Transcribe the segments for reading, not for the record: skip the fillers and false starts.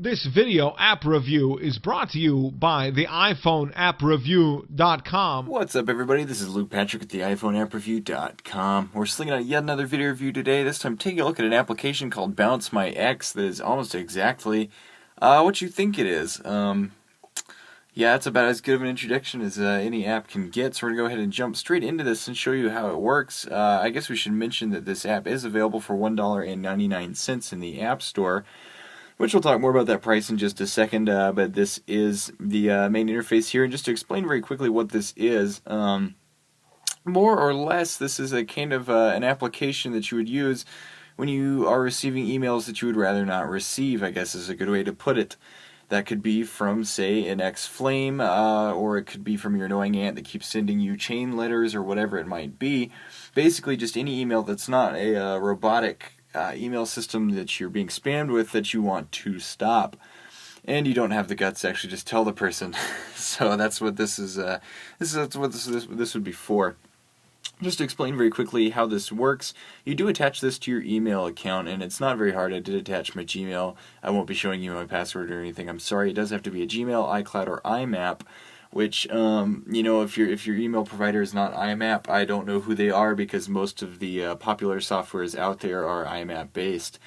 This video app review is brought to you by the iPhone What's up, everybody? This is Luke Patrick at the iPhoneAppReview.com. We're slinging out yet another video review today. This time taking a look at an application called BounceMyX that is almost exactly what you think it is. Yeah, it's about as good of an introduction as any app can get, so we're going to go ahead and jump straight into this and show you how it works. I guess we should mention that this app is available for $1.99 in the App Store, which we'll talk more about that price in just a second, but this is the main interface here. And just to explain very quickly what this is, more or less this is a kind of an application that you would use when you are receiving emails that you would rather not receive, I guess is a good way to put it. That could be from, say, an ex-flame, or it could be from your annoying aunt that keeps sending you chain letters or whatever it might be. Basically just any email that's not a robotic email system that you're being spammed with that you want to stop, and you don't have the guts to actually just tell the person. So that's what this is. This is what this would be for. Just to explain very quickly how this works, you do attach this to your email account, and it's not very hard. I did attach my Gmail. I won't be showing you my password or anything. I'm sorry. It does have to be a Gmail, iCloud, or IMAP. Which, you know, if your email provider is not IMAP, I don't know who they are, because most of the popular softwares out there are IMAP based.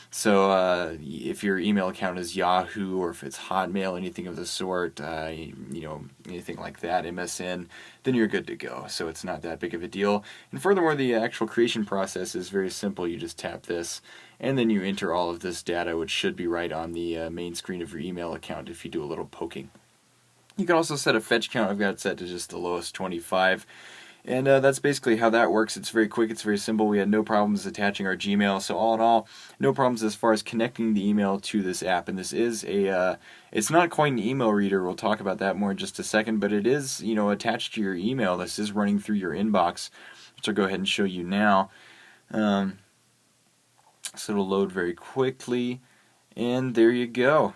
So if your email account is Yahoo, or if it's Hotmail, anything of the sort, you know, anything like that, MSN, then you're good to go. So it's not that big of a deal. And furthermore, the actual creation process is very simple. You just tap this, and then you enter all of this data, which should be right on the main screen of your email account if you do a little poking. You can also set a fetch count. I've got it set to just the lowest 25. And that's basically how that works. It's very quick, it's very simple. We had no problems attaching our Gmail. So all in all, no problems as far as connecting the email to this app. And this is a, it's not quite an email reader. We'll talk about that more in just a second. But it is, you know, attached to your email. This is running through your inbox, which I'll go ahead and show you now. So it'll load very quickly. And there you go.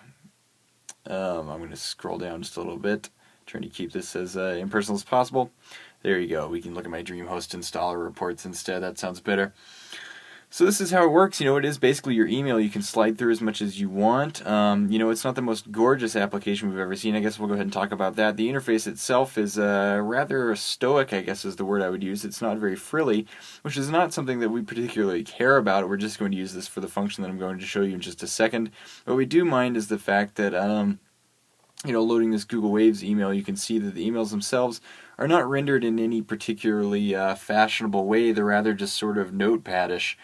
I'm going to scroll down just a little bit, trying to keep this as impersonal as possible. There you go. We can look at my DreamHost installer reports instead. That sounds better. So this is how it works. You know, it is basically your email. You can slide through as much as you want. You know, it's not the most gorgeous application we've ever seen. I guess we'll go ahead and talk about that. The interface itself is rather stoic, I guess is the word I would use. It's not very frilly, which is not something that we particularly care about. We're just going to use this for the function that I'm going to show you in just a second. What we do mind is the fact that, you know, loading this Google Waves email, you can see that the emails themselves are not rendered in any particularly fashionable way. They're rather just sort of notepad-ish,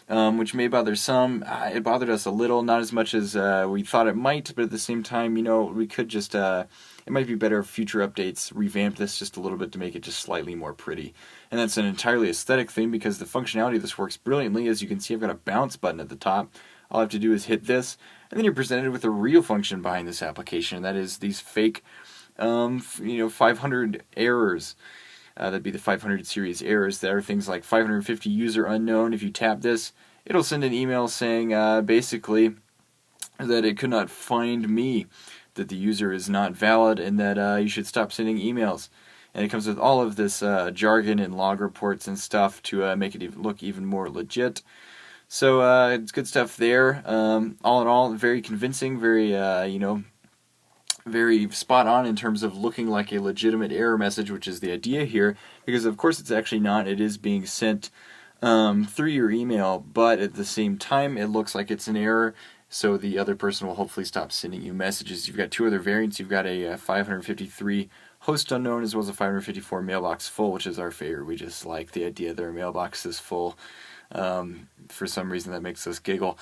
which may bother some. It bothered us a little, not as much as we thought it might, but at the same time, you know, we could just, it might be better if future updates revamp this just a little bit to make it just slightly more pretty. And that's an entirely aesthetic thing, because the functionality of this works brilliantly. As you can see, I've got a bounce button at the top. All I have to do is hit this, and then you're presented with a real function behind this application, and that is these fake, you know, 500 errors. That'd be the 500 series errors. That are things like 550 user unknown. If you tap this, it'll send an email saying basically that it could not find me, that the user is not valid, and that you should stop sending emails. And it comes with all of this jargon and log reports and stuff to make it look even more legit. So it's good stuff there. All in all, very convincing, very, you know, very spot on in terms of looking like a legitimate error message, which is the idea here, because of course it's actually not. It is being sent through your email, but at the same time it looks like it's an error, so the other person will hopefully stop sending you messages. You've got two other variants. You've got a 553 host unknown, as well as a 554 mailbox full, which is our favorite. We just like the idea that our mailbox is full. For some reason that makes us giggle.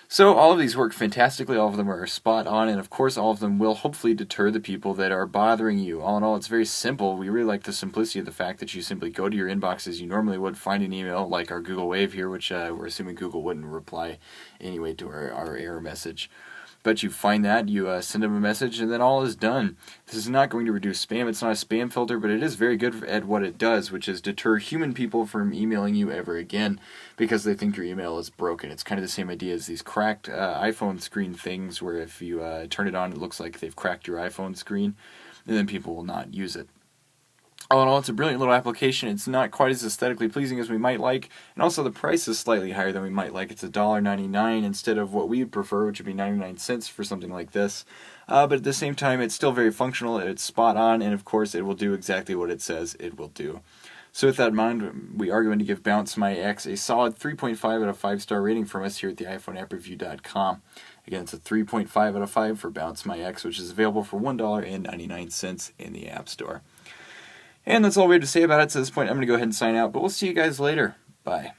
So all of these work fantastically. All of them are spot on, and of course all of them will hopefully deter the people that are bothering you. All in all, it's very simple. We really like the simplicity of the fact that you simply go to your inbox as you normally would, find an email like our Google Wave here, which we're assuming Google wouldn't reply anyway to our error message. But you find that, you send them a message, and then all is done. This is not going to reduce spam. It's not a spam filter, but it is very good at what it does, which is deter human people from emailing you ever again because they think your email is broken. It's kind of the same idea as these cracked iPhone screen things, where if you turn it on, it looks like they've cracked your iPhone screen, and then people will not use it. All in all, it's a brilliant little application. It's not quite as aesthetically pleasing as we might like, and also the price is slightly higher than we might like. It's $1.99 instead of what we would prefer, which would be 99 cents for something like this. But at the same time, it's still very functional, it's spot on, and of course it will do exactly what it says it will do. So with that in mind, we are going to give BounceMyX a solid 3.5 out of 5-star rating from us here at the iPhoneAppReview.com. Again, it's a 3.5 out of 5 for BounceMyX, which is available for $1.99 in the App Store. And that's all we have to say about it. So at this point, I'm going to go ahead and sign out, but we'll see you guys later. Bye.